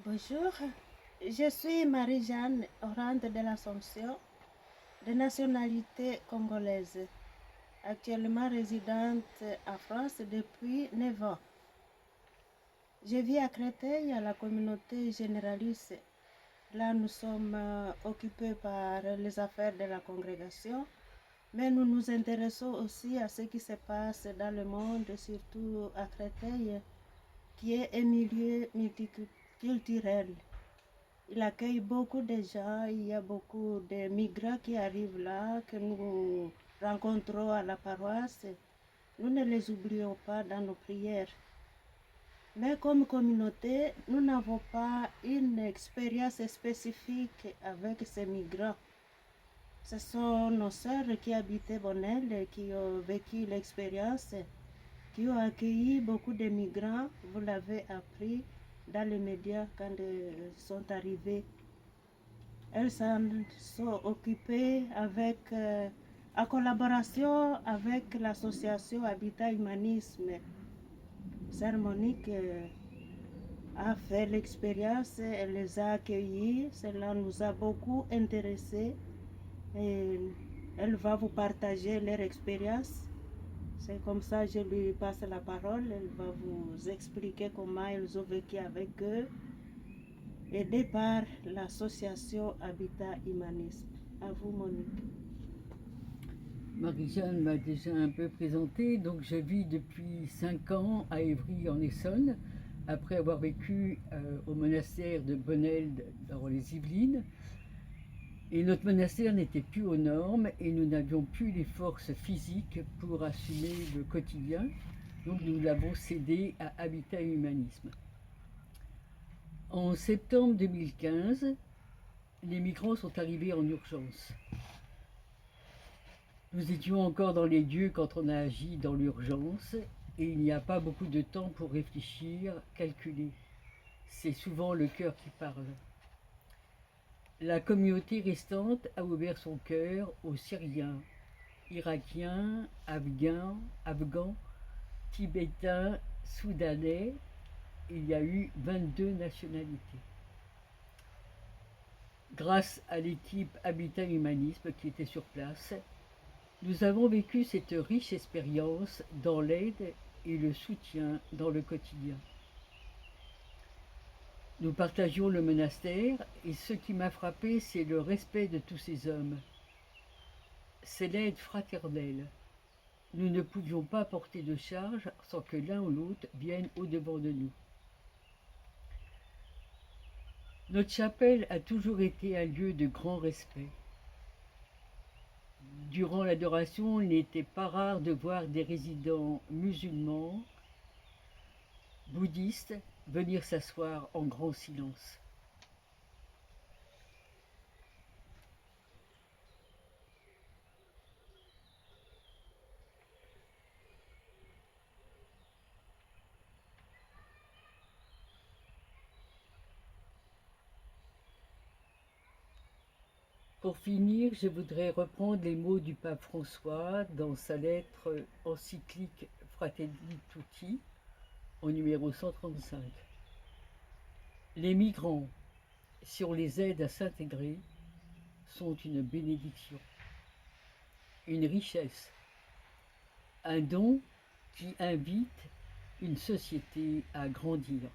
Bonjour, je suis Marie-Jeanne Orande de l'Assomption, de nationalité congolaise, actuellement résidente en France depuis 9 ans. Je vis à Créteil, à la communauté généraliste. Là, nous sommes occupés par les affaires de la congrégation, mais nous nous intéressons aussi à ce qui se passe dans le monde, surtout à Créteil, qui est un milieu multiculturel. Il accueille beaucoup de gens, il y a beaucoup de migrants qui arrivent là, que nous rencontrons à la paroisse. Nous ne les oublions pas dans nos prières. Mais comme communauté, nous n'avons pas une expérience spécifique avec ces migrants. Ce sont nos sœurs qui habitaient Bonnel, qui ont vécu l'expérience, qui ont accueilli beaucoup de migrants. Vous l'avez appris dans les médias quand ils sont arrivés. Elles s'en sont occupées en collaboration avec l'association Habitat Humanisme. Sœur Monique a fait l'expérience, elle les a accueillis, cela nous a beaucoup intéressés et elle va vous partager leur expérience. C'est comme ça que je lui passe la parole, elle va vous expliquer comment ils ont vécu avec eux, aidés par l'association Habitat Humanisme. À vous, Monique. Marie-Jeanne m'a déjà un peu présenté, donc je vis depuis 5 ans à Évry en Essonne, après avoir vécu au monastère de Bonnel dans les Yvelines. Et notre monastère n'était plus aux normes et nous n'avions plus les forces physiques pour assumer le quotidien, donc nous l'avons cédé à Habitat Humanisme. En septembre 2015, les migrants sont arrivés en urgence. Nous étions encore dans les lieux quand on a agi dans l'urgence et il n'y a pas beaucoup de temps pour réfléchir, calculer. C'est souvent le cœur qui parle. La communauté restante a ouvert son cœur aux Syriens, Irakiens, Afghans, Tibétains, Soudanais. Il y a eu 22 nationalités. Grâce à l'équipe Habitat Humanisme qui était sur place, nous avons vécu cette riche expérience dans l'aide et le soutien dans le quotidien. Nous partagions le monastère et ce qui m'a frappé, c'est le respect de tous ces hommes. C'est l'aide fraternelle. Nous ne pouvions pas porter de charge sans que l'un ou l'autre vienne au-devant de nous. Notre chapelle a toujours été un lieu de grand respect. Durant l'adoration, il n'était pas rare de voir des résidents musulmans, bouddhistes, venir s'asseoir en grand silence. Pour finir, je voudrais reprendre les mots du pape François dans sa lettre encyclique Fratelli Tutti, au numéro 135. Les migrants, si on les aide à s'intégrer, sont une bénédiction, une richesse, un don qui invite une société à grandir.